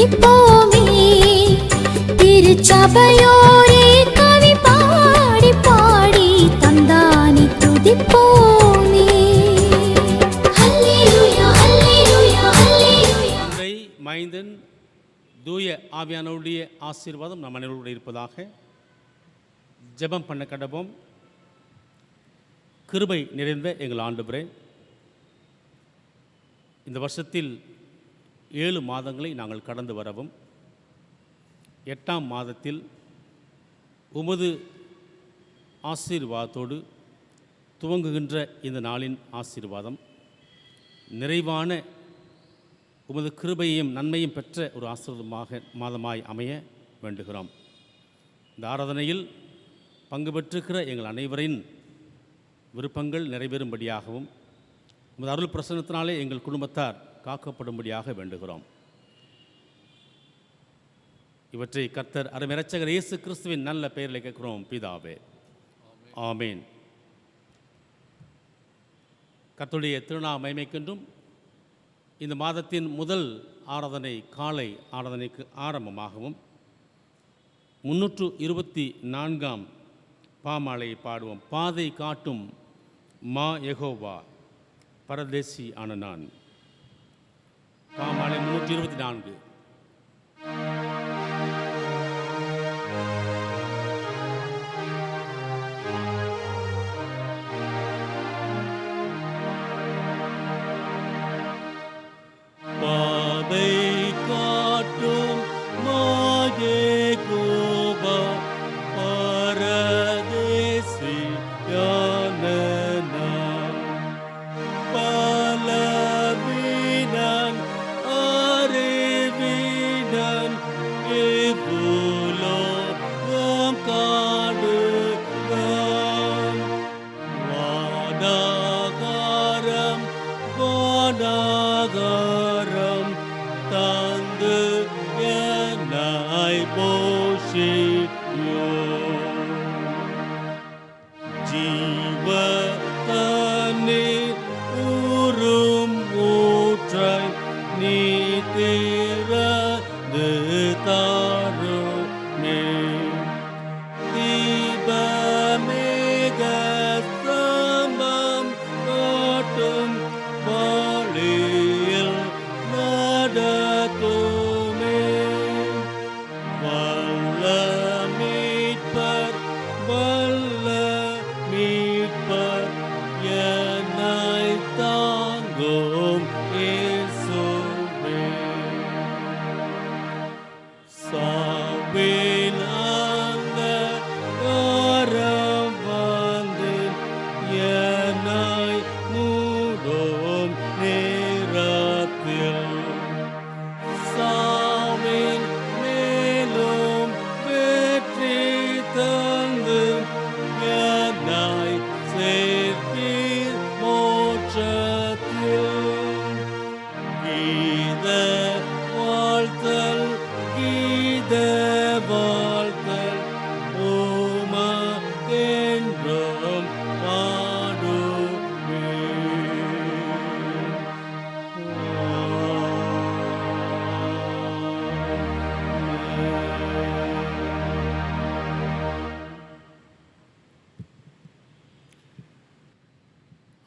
துதிப்போமே. திருச்சபையோரே கவி பாடி பாடி தந்தானி துதிப்போமே. ஹல்லேலூயா ஹல்லேலூயா ஹல்லேலூயா. தந்தை, மைந்தன், தூய ஆவியானவருடைய ஆசீர்வாதம் நம் அனைவரோடு இருப்பதாக. ஜெபம் பண்ண கடவோம். கிருபை நிறைந்த எங்கள் ஆண்டவரே, இந்த வருஷத்தில் 7 மாதங்களை நாங்கள் கடந்து வரவும், 8ஆம் மாதத்தில் உமது ஆசீர்வாதத்தோடு துவங்குகின்ற இந்த நாளின் ஆசீர்வாதம் நிறைவான உமது கிருபையையும் நன்மையும் பெற்ற ஒரு ஆசீர்வாதமாக மாதமாய் அமைய வேண்டுகிறோம். இந்த ஆராதனையில் பங்கு பெற்றிருக்கிற எங்கள் அனைவரின் விருப்பங்கள் நிறைவேறும்படியாகவும் உமது அருள் பிரசன்னத்தினாலே எங்கள் குடும்பத்தார் காக்கப்படும்படியாக வேண்டுகிறோம். இவற்றை கர்த்தர் அருமை இரட்சகர் இயேசு கிறிஸ்துவின் நல்ல பெயரில் கேட்கிறோம் பிதாவே, ஆமேன். கர்த்தருடைய திருநாம மகிமைக்கென்றும் இந்த மாதத்தின் முதல் ஆராதனை காலை ஆராதனைக்கு ஆரம்பமாகவும் 324ஆம் பாமாலையை பாடுவோம். பாதை காட்டும் மா யெகோவா பரதேசி ஆன நான். பாமாலை 324.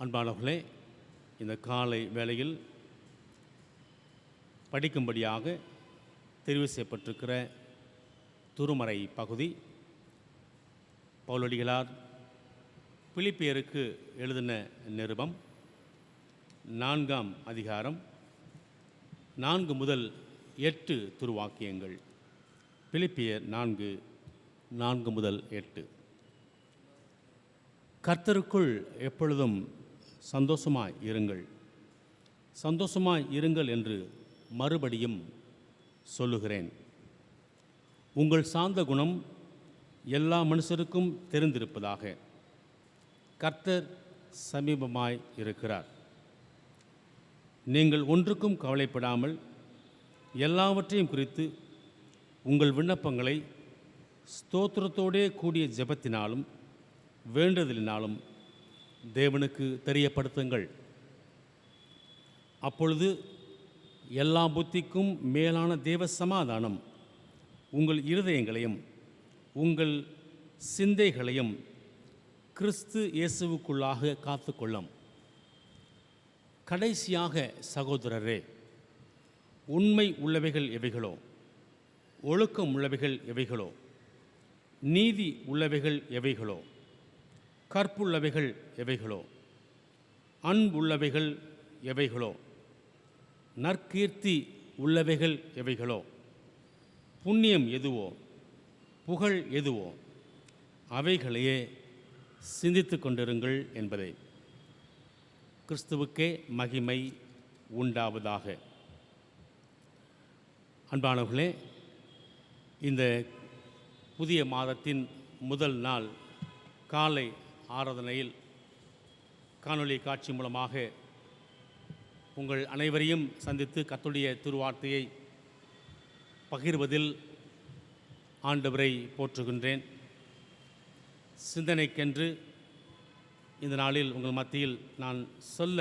அன்பானவர்களே, இந்த காலை வேளையில் படிக்கும்படியாக தெரிவு செய்யப்பட்டிருக்கிற திருமறை பகுதி பவுலடிகளார் பிலிப்பியருக்கு எழுதின நிருபம் 4ஆம் அதிகாரம் 4 முதல் 8 திருவாக்கியங்கள். பிலிப்பியர் 4 முதல் 8. கர்த்தருக்குள் எப்பொழுதும் சந்தோஷமாய் இருங்கள், சந்தோஷமாய் இருங்கள் என்று மறுபடியும் சொல்லுகிறேன். உங்கள் சாந்த குணம் எல்லா மனுஷருக்கும் தெரிந்திருப்பதாக. கர்த்தர் சமீபமாய் இருக்கிறார். நீங்கள் ஒன்றுக்கும் கவலைப்படாமல் எல்லாவற்றையும் குறித்து உங்கள் விண்ணப்பங்களை ஸ்தோத்திரத்தோடே கூடிய ஜெபத்தினாலும் வேண்டுதலினாலும் தேவனுக்கு தெரியப்படுத்துங்கள். அப்பொழுது எல்லா புத்திக்கும் மேலான தேவ சமாதானம் உங்கள் இருதயங்களையும் உங்கள் சிந்தைகளையும் கிறிஸ்து இயேசுவுக்குள்ளாக காத்துக்கொள்ளும். கடைசியாக சகோதரரே, உண்மை உள்ளவைகள் எவைகளோ, ஒழுக்கம் உள்ளவைகள் எவைகளோ, நீதி உள்ளவைகள் எவைகளோ, கற்புள்ளவைகள் எவைகளோ, அன்புள்ளவைகள் எவைகளோ, நற்கீர்த்தி உள்ளவைகள் எவைகளோ, புண்ணியம் எதுவோ, புகழ் எதுவோ, அவைகளையே சிந்தித்து கொண்டிருங்கள் என்பதை. கிறிஸ்துவுக்கே மகிமை உண்டாவதாக. அன்பானவர்களே, இந்த புதிய மாதத்தின் முதல் நாள் காலை ஆராதனையில் காணொளி காட்சி மூலமாக உங்கள் அனைவரையும் சந்தித்து கர்த்தருடைய திருவார்த்தையை பகிர்வதில் ஆண்டவரை போற்றுகின்றேன். சிந்தனைக்கென்று இந்த நாளில் உங்கள் மத்தியில் நான் சொல்ல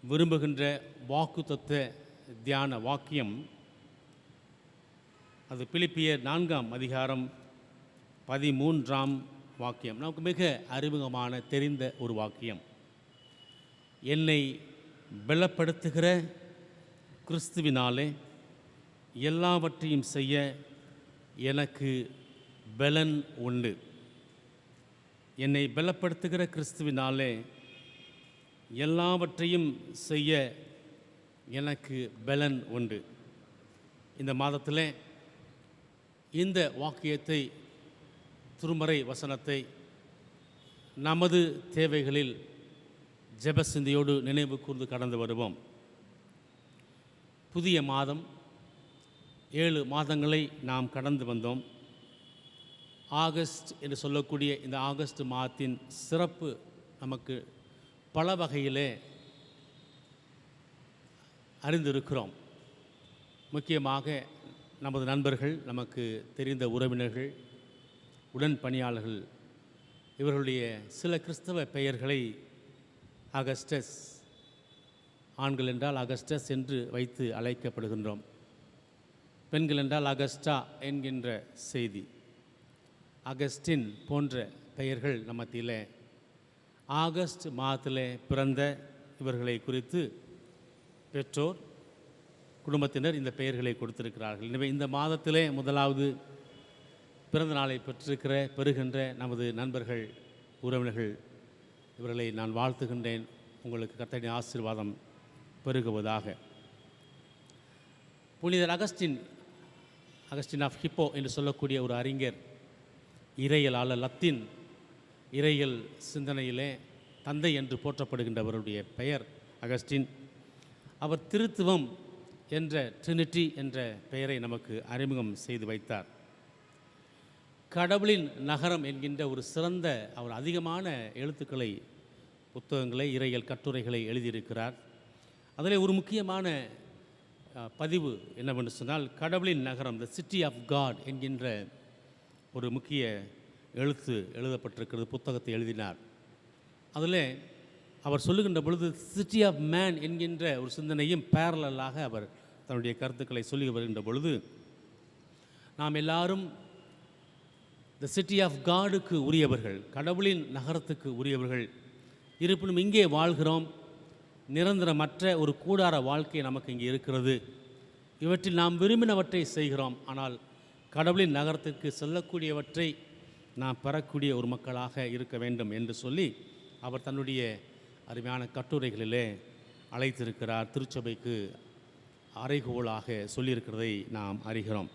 விரும்புகின்ற வாக்குத்தத்த தியான வாக்கியம், அது பிலிப்பியர் 4ஆம் அதிகாரம் 13ஆம் வாக்கியம். நமக்கு மிக அறிமுகமான தெரிந்த ஒரு வாக்கியம். என்னை பலப்படுத்துகிற கிறிஸ்துவினாலே எல்லாவற்றையும் செய்ய எனக்கு பலன் உண்டு. என்னை பலப்படுத்துகிற கிறிஸ்துவினாலே எல்லாவற்றையும் செய்ய எனக்கு பலன் உண்டு. இந்த மாதத்தில் இந்த வாக்கியத்தை, திருமறை வசனத்தை நமது தேவைகளில் ஜெபசிந்தியோடு நினைவு கூர்ந்து கடந்து வருவோம். புதிய மாதம், 7 மாதங்களை நாம் கடந்து வந்தோம். ஆகஸ்ட் என்று சொல்லக்கூடிய இந்த ஆகஸ்ட் மாதத்தின் சிறப்பு நமக்கு பல வகையிலே அறிந்திருக்கிறோம். முக்கியமாக நமது நண்பர்கள், நமக்கு தெரிந்த உறவினர்கள், உடன் பணியாளர்கள், இவர்களுடைய சில கிறிஸ்தவ பெயர்களை அகஸ்டஸ், ஆண்கள் என்றால் அகஸ்டஸ் என்று வைத்து அழைக்கப்படுகின்றோம். பெண்கள் என்றால் அகஸ்டா என்கின்ற செய்தி. அகஸ்டின் போன்ற பெயர்கள் நம்ம மத்தியில் ஆகஸ்ட் மாதத்தில் பிறந்த இவர்களை குறித்து பெற்றோர், குடும்பத்தினர் இந்த பெயர்களை கொடுத்திருக்கிறார்கள். எனவே இந்த மாதத்திலே முதலாவது பிறந்த நாளை பெறுகின்ற நமது நண்பர்கள், உறவினர்கள், இவர்களை நான் வாழ்த்துகின்றேன். உங்களுக்கு கர்த்தருடைய ஆசீர்வாதம் பெருகுவதாக. புனிதர் அகஸ்டின் ஆஃப் ஹிப்போ என்று சொல்லக்கூடிய ஒரு அறிஞர், இறையலாளர், லத்தீன் இறையல் சிந்தனையிலே தந்தை என்று போற்றப்படுகின்றவருடைய பெயர் அகஸ்டின். அவர் திருத்துவம் என்ற ட்ரினிட்டி என்ற பெயரை நமக்கு அறிமுகம் செய்து வைத்தார். கடவுளின் நகரம் என்கின்ற ஒரு சிறந்த, அவர் அதிகமான எழுத்துக்களை, புத்தகங்களை, இறையியல் கட்டுரைகளை எழுதியிருக்கிறார். அதில் ஒரு முக்கியமான பதிவு என்னவென்று சொன்னால், கடவுளின் நகரம், த சிட்டி ஆஃப் காட் என்கின்ற ஒரு முக்கிய எழுத்து எழுதப்பட்டிருக்கிறது, புத்தகத்தை எழுதினார். அதில் அவர் சொல்லுகின்ற பொழுது சிட்டி ஆஃப் மேன் என்கின்ற ஒரு சிந்தனையும் பேரலாக அவர் தன்னுடைய கருத்துக்களை சொல்லி வருகின்ற பொழுது, நாம் எல்லாரும் த சிட்டி ஆஃப் காடுக்கு உரியவர்கள், கடவுளின் நகரத்துக்கு உரியவர்கள். இருப்பினும் இங்கே வாழ்கிறோம், நிரந்தரமற்ற ஒரு கூடார வாழ்க்கை நமக்கு இங்கே இருக்கிறது. இவற்றில் நாம் விரும்பினவற்றை செய்கிறோம். ஆனால் கடவுளின் நகரத்திற்கு செல்லக்கூடியவற்றை நாம் பெறக்கூடிய ஒரு மக்களாக இருக்க வேண்டும் என்று சொல்லி அவர் தன்னுடைய அருமையான கட்டுரைகளிலே அழைத்திருக்கிறார். திருச்சபைக்கு அறைகோலாக சொல்லியிருக்கிறதை நாம் அறிகிறோம்.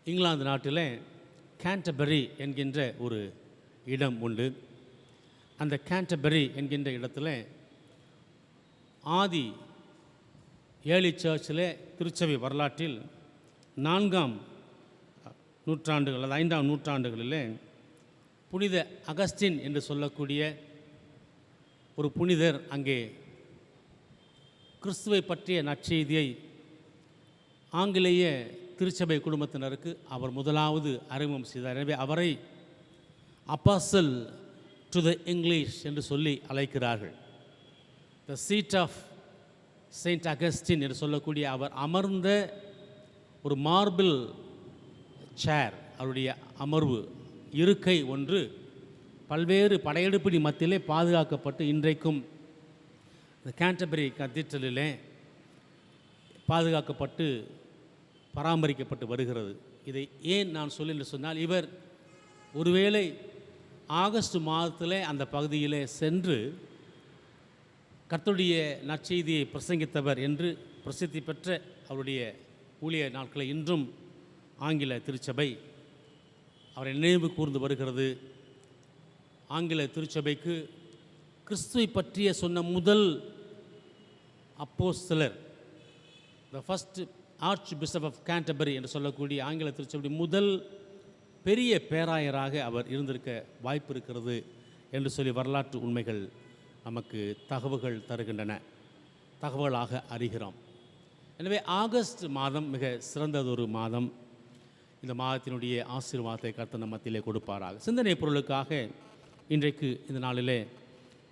இங்கிலாந்து நாட்டில் கேன்டர்பரி என்கின்ற ஒரு இடம் உண்டு. அந்த கேன்டர்பரி என்கின்ற இடத்துல ஆதி ஏர்லி சர்ச்சில் திருச்சபை வரலாற்றில் 4ஆம் நூற்றாண்டுகள் அல்லது 5ஆம் நூற்றாண்டுகளில் புனித அகஸ்டின் என்று சொல்லக்கூடிய ஒரு புனிதர் அங்கே கிறிஸ்துவை பற்றிய நற்செய்தியை ஆங்கிலேய திருச்சபை குடும்பத்தினருக்கு அவர் முதலாவது அறிமுகம் செய்தார். எனவே அவரை அப்பாசல் டு த இங்கிலீஷ் என்று சொல்லி அழைக்கிறார்கள். த சீட் ஆஃப் செயின்ட் அகஸ்டின் என்று சொல்லக்கூடிய அவர் அமர்ந்த ஒரு மார்பிள் சேர், அவருடைய அமர்வு இருக்கை ஒன்று பல்வேறு படையெடுப்பின் மத்தியிலே பாதுகாக்கப்பட்டு இன்றைக்கும் இந்த கேண்டர்பரி கத்தீட்ரலிலே பாதுகாக்கப்பட்டு பராமரிக்கப்பட்டு வருகிறது. இதை ஏன் நான் சொல்லி என்று சொன்னால், இவர் ஒருவேளை ஆகஸ்ட் மாதத்திலே அந்த பகுதியிலே சென்று கர்த்தருடைய நற்செய்தியை பிரசங்கித்தவர் என்று பிரசித்தி பெற்ற அவருடைய ஊழிய நாட்களை இன்றும் ஆங்கில திருச்சபை அவரை நினைவு கூர்ந்து வருகிறது. ஆங்கில திருச்சபைக்கு கிறிஸ்துவை பற்றிய சொன்ன முதல் அப்போஸ்தலர், the first archbishop of Canterbury என்று சொல்லக்கூடிய ஆங்கில திருச்சபை முதல் பெரிய பேராயராக அவர் இருந்திருக்க வாய்ப்பு இருக்கிறது என்று சொல்லி வரலாற்று உண்மைகள் நமக்கு தகவல்கள் தருகின்றன, தகவலாக அறிகிறோம். எனவே ஆகஸ்ட் மாதம் மிக சிறந்ததொரு மாதம். இந்த மாதத்தினுடைய ஆசீர்வாதத்தை கர்த்தர் நம் மத்தியிலே கொடுப்பாராக. சிந்தனை பொருளுக்காக இன்றைக்கு இந்த நாளிலே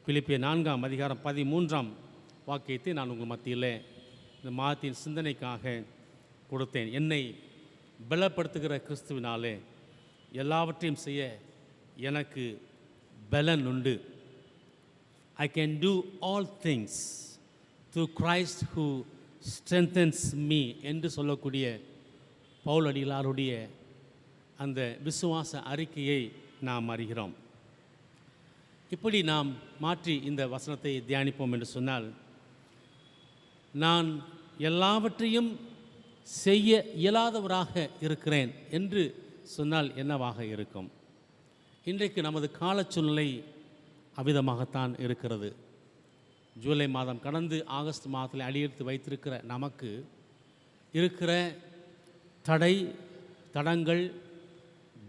பிலிப்பியர் 4ஆம் அதிகாரம் 13ஆம் வாக்கியத்தை நான் உங்கள் மத்தியிலே இந்த மாதத்தின் சிந்தனைக்காக கொடுத்தேன். என்னை பலப்படுத்துகிற கிறிஸ்துவினாலே எல்லாவற்றையும் செய்ய எனக்கு பலன் உண்டு. I can do all things through Christ who strengthens me என்று சொல்லக்கூடிய பவுலடிகளாருடைய அந்த விசுவாச அறிக்கையை நாம் அறிகிறோம். இப்படி நாம் மாற்றி இந்த வசனத்தை தியானிப்போம் என்று சொன்னால், நான் எல்லாவற்றையும் செய்ய இயலாதவராக இருக்கிறேன் என்று சொன்னால் என்னவாக இருக்கும்? இன்றைக்கு நமது கால சூழ்நிலை அவ்விதமாகத்தான் இருக்கிறது. ஜூலை மாதம் கடந்து ஆகஸ்ட் மாதத்தில் அடியெடுத்து வைத்திருக்கிற நமக்கு இருக்கிற தடங்கள்,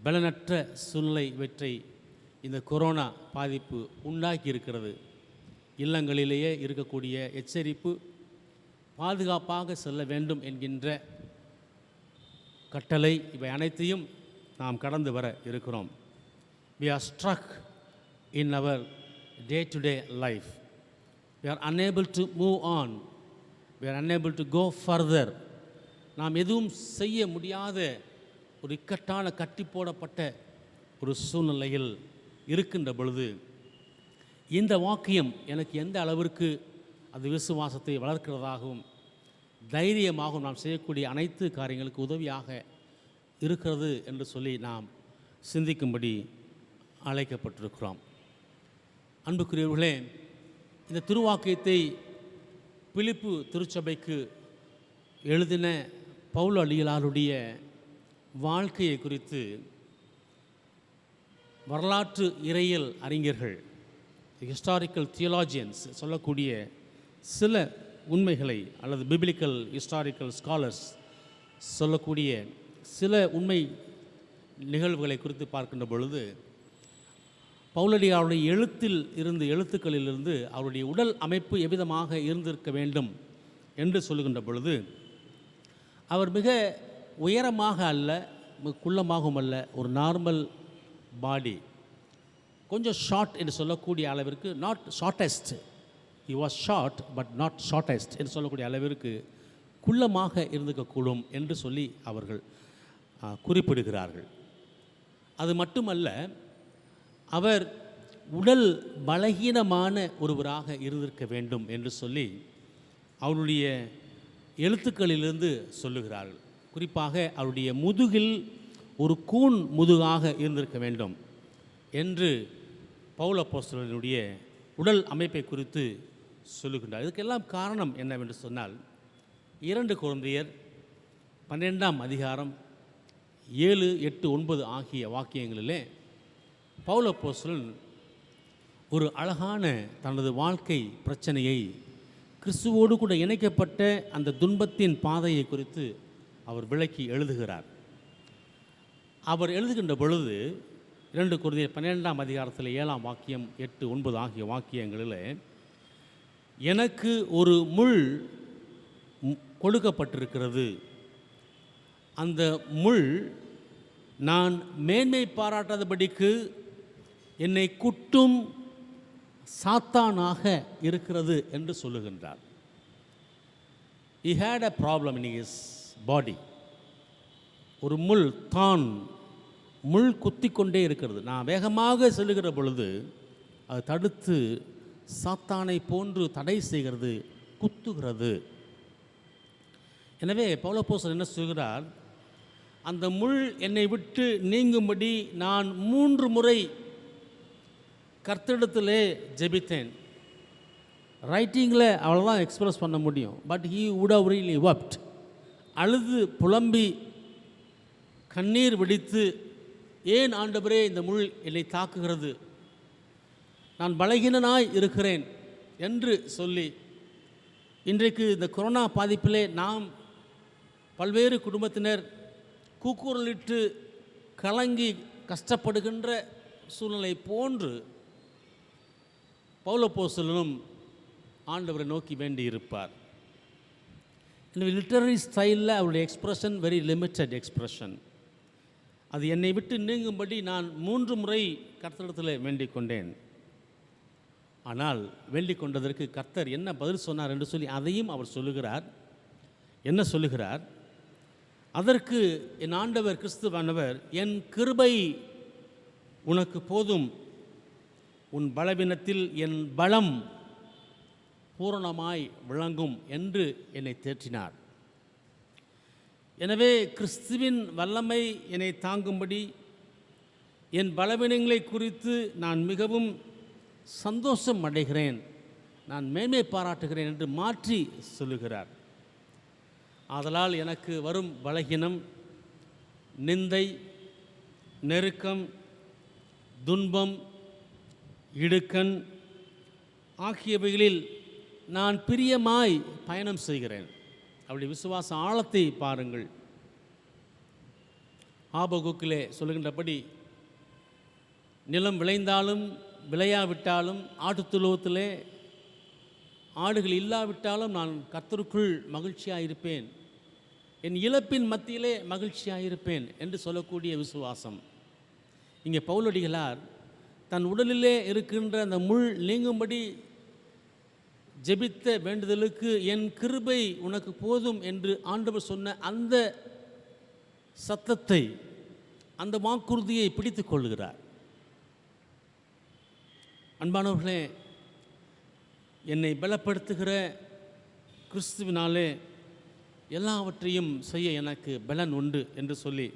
பலனற்ற சூழ்நிலை இவற்றை இந்த கொரோனா பாதிப்பு உண்டாக்கி இருக்கிறது. இல்லங்களிலேயே இருக்கக்கூடிய எச்சரிப்பு, பாதுகாப்பாக செல்ல வேண்டும் என்கின்ற கட்டளை, இவை அனைத்தையும் நாம் கடந்து வர இருக்கிறோம். We are struck in our day-to-day life. We are unable to move on. We are unable to go further. நாம் எதுவும் செய்ய முடியாத ஒரு இக்கட்டான கட்டி போடப்பட்ட ஒரு சூழ்நிலையில் இருக்கின்ற பொழுது, இந்த வாக்கியம் எனக்கு எந்த அளவிற்கு அது விசுவாசத்தை வளர்க்கிறதாகவும் தைரியமாகவும் நாம் செய்யக்கூடிய அனைத்து காரியங்களுக்கு உதவியாக இருக்கிறது என்று சொல்லி நாம் சிந்திக்கும்படி அழைக்கப்பட்டிருக்கிறோம். அன்புக்குரியவர்களே, இந்த திருவாக்கியத்தை பிலிப்பு திருச்சபைக்கு எழுதின பவுல் அடிகளாருடைய வாழ்க்கையை குறித்து வரலாற்று இறையியல் அறிஞர்கள், ஹிஸ்டாரிக்கல் தியோலாஜியன்ஸ் சொல்லக்கூடிய சில உண்மைகளை, அல்லது பிப்ளிக்கல் ஹிஸ்டாரிக்கல் ஸ்காலர்ஸ் சொல்லக்கூடிய சில உண்மை நிகழ்வுகளை குறித்து பார்க்கின்ற பொழுது, பவுலடியாருடைய எழுத்துக்களிலிருந்து அவருடைய உடல் அமைப்பு எவ்விதமாக இருந்திருக்க வேண்டும் என்று சொல்லுகின்ற பொழுது, அவர் மிக உயரமாக அல்ல, மிக குள்ளமாகவும் அல்ல, ஒரு நார்மல் பாடி, கொஞ்சம் ஷார்ட் என்று சொல்லக்கூடிய அளவிற்கு, not shortest, he was short but not shortest என்று சொல்லக்கூடிய அளவிற்கு குள்ளமாக இருந்திருக்கக்கூடும் என்று சொல்லி அவர்கள் குறிப்பிடுகிறார்கள். அது மட்டுமல்ல, அவர் உடல் பலகீனமான ஒருவராக இருந்திருக்க வேண்டும் என்று சொல்லி அவருடைய எழுத்துக்களிலிருந்து சொல்லுகிறார்கள். குறிப்பாக அவருடைய முதுகில் ஒரு கூன் முதுகாக இருந்திருக்க வேண்டும் என்று பவுல் அப்போஸ்தலனுடைய உடல் அமைப்பை குறித்து சொல்லுகின்றார். இதுக்கெல்லாம் காரணம் என்னவென்று சொன்னால், 2 கொரிந்தியர் 12ஆம் அதிகாரம் 7, 8, 9 ஆகிய வாக்கியங்களிலே பவுல் அப்போஸ்தலன் ஒரு அழகான தனது வாழ்க்கை பிரச்சனையை, கிறிஸ்துவோடு கூட இணைக்கப்பட்ட அந்த துன்பத்தின் பாதையை குறித்து அவர் விளக்கி எழுதுகிறார். அவர் எழுதுகின்ற பொழுது 2 கொரிந்தியர் 12ஆம் அதிகாரத்தில் 7ஆம் வாக்கியம், 8, 9 ஆகிய வாக்கியங்களில், எனக்கு ஒரு முள் கொடுக்கப்பட்டிருக்கிறது, அந்த முள் நான் மேன்மை பாராட்டாதபடிக்கு என்னை குட்டும் சாத்தானாக இருக்கிறது என்று சொல்லுகின்றார். he had a problem in his body. ஒரு முள் குத்தி கொண்டே இருக்கிறது. நான் வேகமாக செல்லுகிற பொழுது அது தடுத்து சாத்தானை போன்று தடை செய்கிறது, குத்துகிறது. எனவே பவுலப்போஸ்தலன் என்ன சொல்கிறார், அந்த முள் என்னை விட்டு நீங்கும்படி நான் 3 முறை கர்த்தரிடத்திலே ஜெபித்தேன். ரைட்டிங்கில் அவ்வளோதான் எக்ஸ்பிரஸ் பண்ண முடியும். But he would have really wept. அழுது புலம்பி கண்ணீர் வெடித்து, ஏன் ஆண்டவரே இந்த முள் என்னை தாக்குகிறது, நான் பலகீனனாய் இருக்கிறேன் என்று சொல்லி, இன்றைக்கு இந்த கொரோனா பாதிப்பிலே நாம் பல்வேறு குடும்பத்தினர் கூக்குரலிட்டு கலங்கி கஷ்டப்படுகின்ற சூழ்நிலை போன்று பவுலப்போஸ்தலனும் ஆண்டவரை நோக்கி வேண்டி இருப்பார். எனவே லிட்டரரி ஸ்டைலில் அவருடைய எக்ஸ்பிரஷன் வெரி லிமிட்டட் எக்ஸ்பிரஷன். அது என்னை விட்டு நீங்கும்படி நான் 3 முறை கர்த்தரிடத்தில் வேண்டிக் கொண்டேன். ஆனால் வேண்டிக் கொண்டதற்கு கர்த்தர் என்ன பதில் சொன்னார் என்று சொல்லி அதையும் அவர் சொல்லுகிறார். என்ன சொல்லுகிறார், அதற்கு என் ஆண்டவர் கிறிஸ்துவானவர், என் கிருபை உனக்கு போதும், உன் பலவீனத்தில் என் பலம் பூரணமாய் விளங்கும் என்று என்னை தேற்றினார். எனவே கிறிஸ்துவின் வல்லமை என்னை தாங்கும்படி என் பலவீனங்களை குறித்து நான் மிகவும் சந்தோஷம் அடைகிறேன், நான் மேன்மை பாராட்டுகிறேன் என்று மாற்றி சொல்லுகிறார். ஆதலால் எனக்கு வரும் பலகீனம், நிந்தை, நெருக்கம், துன்பம், இடுக்கண் ஆகியவைகளில் நான் பிரியமாய் பயணம் செய்கிறேன். அப்படி விசுவாச ஆழத்தை பாருங்கள். ஆபகுக்கிலே சொல்லுகின்றபடி, நிலம் விளைந்தாலும் விளையாவிட்டாலும், ஆட்டுத்துழுவத்திலே ஆடுகள் இல்லாவிட்டாலும் நான் கர்த்தருக்குள் மகிழ்ச்சியாக இருப்பேன், என் இழப்பின் மத்தியிலே மகிழ்ச்சியாக இருப்பேன் என்று சொல்லக்கூடிய விசுவாசம். இங்கே பவுலடிகளார் தன் உடலிலே இருக்கின்ற அந்த முள் நீங்கும்படி ஜெபித்த வேண்டுதலுக்கு என் கிருபை உனக்கு போதும் என்று ஆண்டவர் சொன்ன அந்த சத்தத்தை, அந்த வாக்குறுதியை பிடித்து கொள்கிறார். அன்பானவர்களே, என்னை பலப்படுத்துகிற கிறிஸ்துவினாலே எல்லாவற்றையும் செய்ய எனக்கு பலன் உண்டு என்று சொல்லி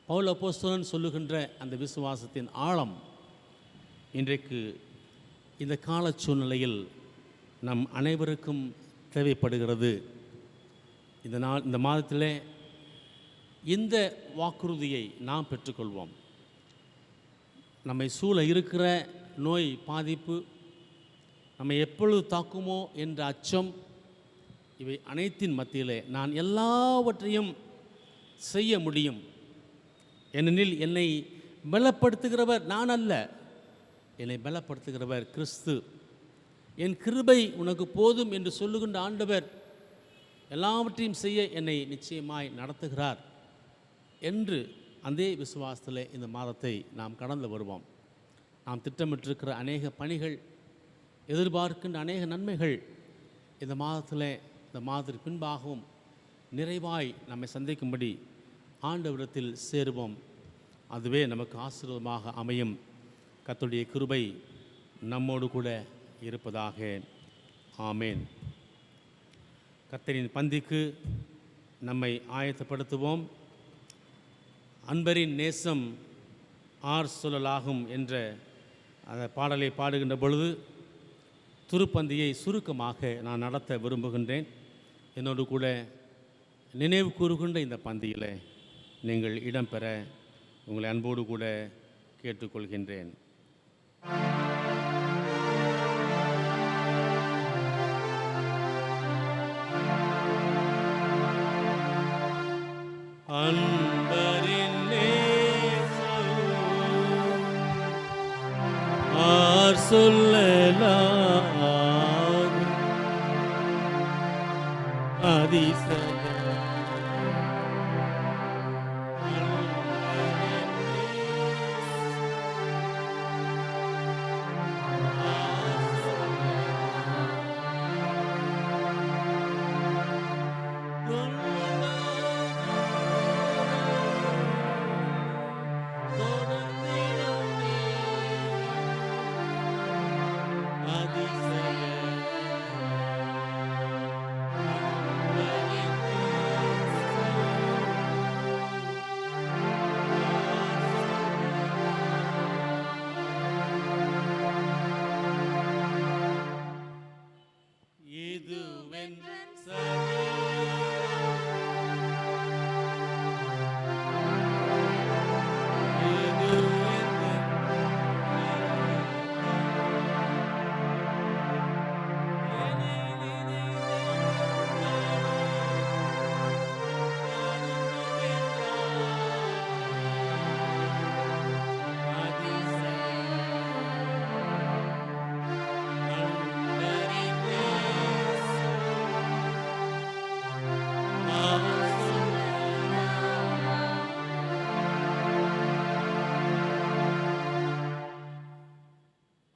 பவுல் அப்போஸ்தலன் சொல்லுகின்ற அந்த விசுவாசத்தின் ஆழம் இன்றைக்கு இந்த கால சூழ்நிலையில் நம் அனைவருக்கும் தேவைப்படுகிறது. இந்த மாதத்திலே இந்த வாக்குறுதியை நாம் பெற்றுக்கொள்வோம். நம்மை சூழ இருக்கிற நோய் பாதிப்பு, நம்மை எப்பொழுது தாக்குமோ என்ற அச்சம், இவை அனைத்தின் மத்தியிலே நான் எல்லாவற்றையும் செய்ய முடியும். ஏனெனில் என்னை பலப்படுத்துகிறவர் நான் அல்ல, என்னை பலப்படுத்துகிறவர் கிறிஸ்து. என் கிருபை உனக்கு போதும் என்று சொல்லுகின்ற ஆண்டவர் எல்லாவற்றையும் செய்ய என்னை நிச்சயமாய் நடத்துகிறார் என்று அந்த விசுவாசத்தில் இந்த மாதத்தை நாம் கடந்து வருவோம். நாம் திட்டமிட்டிருக்கிற அநேக பணிகள், எதிர்பார்க்கின்ற அநேக நன்மைகள் இந்த மாதத்தில், இந்த மாதத்திற்கு பின்பாகவும் நிறைவாய் நம்மை சந்திக்கும்படி ஆண்டவரிடத்தில் சேருவோம். அதுவே நமக்கு ஆசீர்வாதமாக அமையும். கர்த்தருடைய கிருபை நம்மோடு கூட இருப்பதாக. ஆமேன். கர்த்தரின் பந்திக்கு நம்மை ஆயத்தப்படுத்துவோம். அன்பரின் நேசம் ஆர் சொல்லலாகும் என்ற அந்த பாடலை பாடுகின்ற பொழுது திருப்பந்தியை சுருக்கமாக நான் நடத்த விரும்புகின்றேன். என்னோடு கூட நினைவு கூறுகின்ற இந்த பந்தியில் நீங்கள் இடம்பெற உங்களை அன்போடு கூட கேட்டுக்கொள்கின்றேன். அன்பரின் நேசம் ஆர் சொல்லலாம் அதிசயம் இதுவென்றன் சரீரம்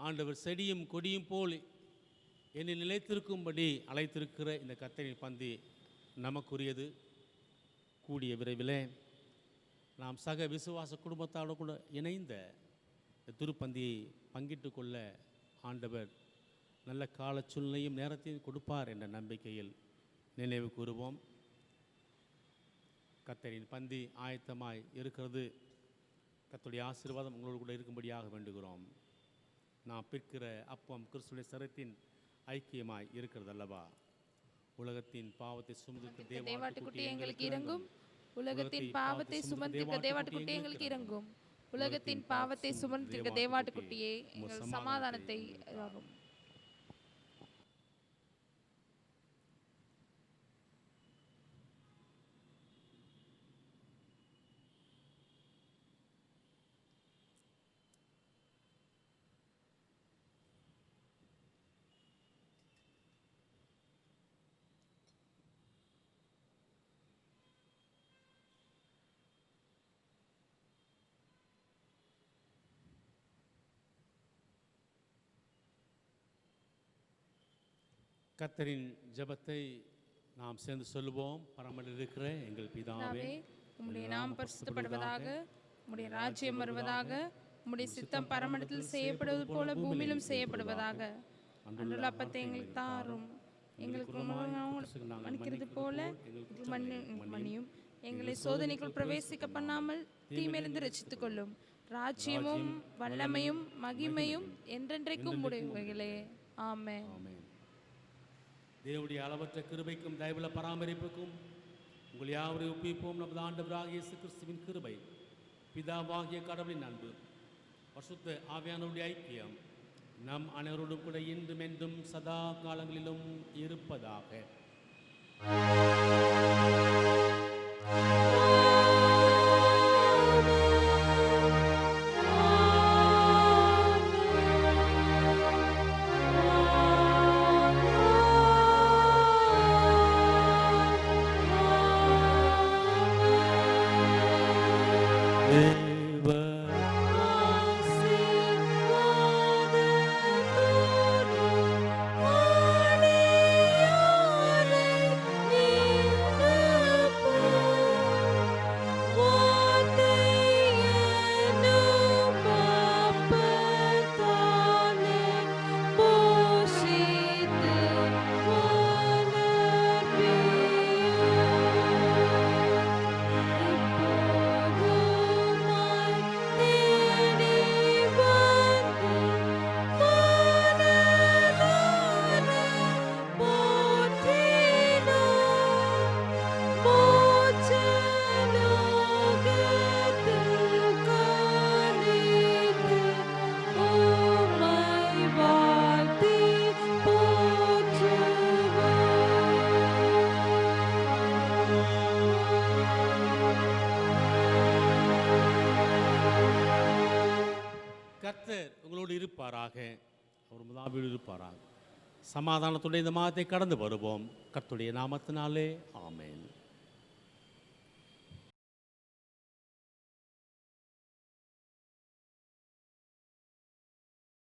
ஆண்டவர் செடியும் கொடியும் போல் என்னை நிலைத்திருக்கும்படி அழைத்திருக்கிற இந்த கர்த்தரின் பந்தி நமக்குரியது. கூடிய விரைவில் நாம் சக விசுவாச குடும்பத்தோடு கூட இணைந்த இந்த திருப்பந்தியை பங்கிட்டு கொள்ள ஆண்டவர் நல்ல கால சூழ்நிலையும் நேரத்தையும் கொடுப்பார் என்ற நம்பிக்கையில் நினைவு கூறுவோம். கர்த்தரின் பந்தி ஆயத்தமாய் இருக்கிறது. கர்த்தருடைய ஆசீர்வாதம் உங்களோடு கூட இருக்கும்படியாக வேண்டுகிறோம். நாம் பிற்கிற அப்பம் கிறிஸ்துவின் சரீரத்தின் ஐக்கியமாய் இருக்கிறது அல்லவா? உலகத்தின் பாவத்தை சுமந்திருக்க தேவாட்டுக்குட்டி எங்களுக்கு இறங்கும். உலகத்தின் பாவத்தை சுமந்திருக்க தேவாட்டுக்குட்டி எங்களுக்கு இறங்கும். உலகத்தின் பாவத்தை சுமந்திருக்க தேவாட்டுக்குட்டியே எங்கள் சமாதானத்தை ஆகும். கர்த்தரின் ஜெபத்தை நாம் சேர்ந்து சொல்லுவோம். பரமனில் இருக்கிற எங்கள் பிதாவே, உம்முடைய நாமம் பரிசுத்தப்படுவதாக, உம்முடைய ராஜ்யம் வருவதாக, உம்முடைய சித்தம் பரமனிடத்தில் செய்யப்படுவது போல பூமியிலும் செய்யப்படுவதாக. அன்றுள்ள அப்பத்தை எங்களுக்கு தாரும். எங்களுக்கு மன்னிக்கிறது போல மன்னியும். எங்களை சோதனைக்குள் பிரவேசிக்க பண்ணாமல் தீமையிலிருந்து ரட்சித்துக் கொள்ளும். ராஜ்யமும் வல்லமையும் மகிமையும் என்றென்றைக்கும் உடையவைகளே. ஆமென். தேவனுடைய அளவற்ற கிருபைக்கும் தயவுள்ள பராமரிப்புக்கும் உங்கள் யாவரையும் ஒப்புவிப்போம். நமது ஆண்டவராகிய இயேசு கிறிஸ்துவின் கிருபை, பிதாவாகிய கடவுளின் அன்பு, பரிசுத்த ஆவியானவருடைய ஐக்கியம் நம் அனைவரோடும் கூட இன்றும் என்றும் சதா காலங்களிலும் இருப்பதாக. கர்த்தர் உங்களோடு இருப்பாராக, அவர் முதலாவது இருப்பாராக. சமாதானத்துடைய இந்த மாதத்தை கடந்து வருவோம். கர்த்தருடைய நாமத்தினாலே ஆமென்.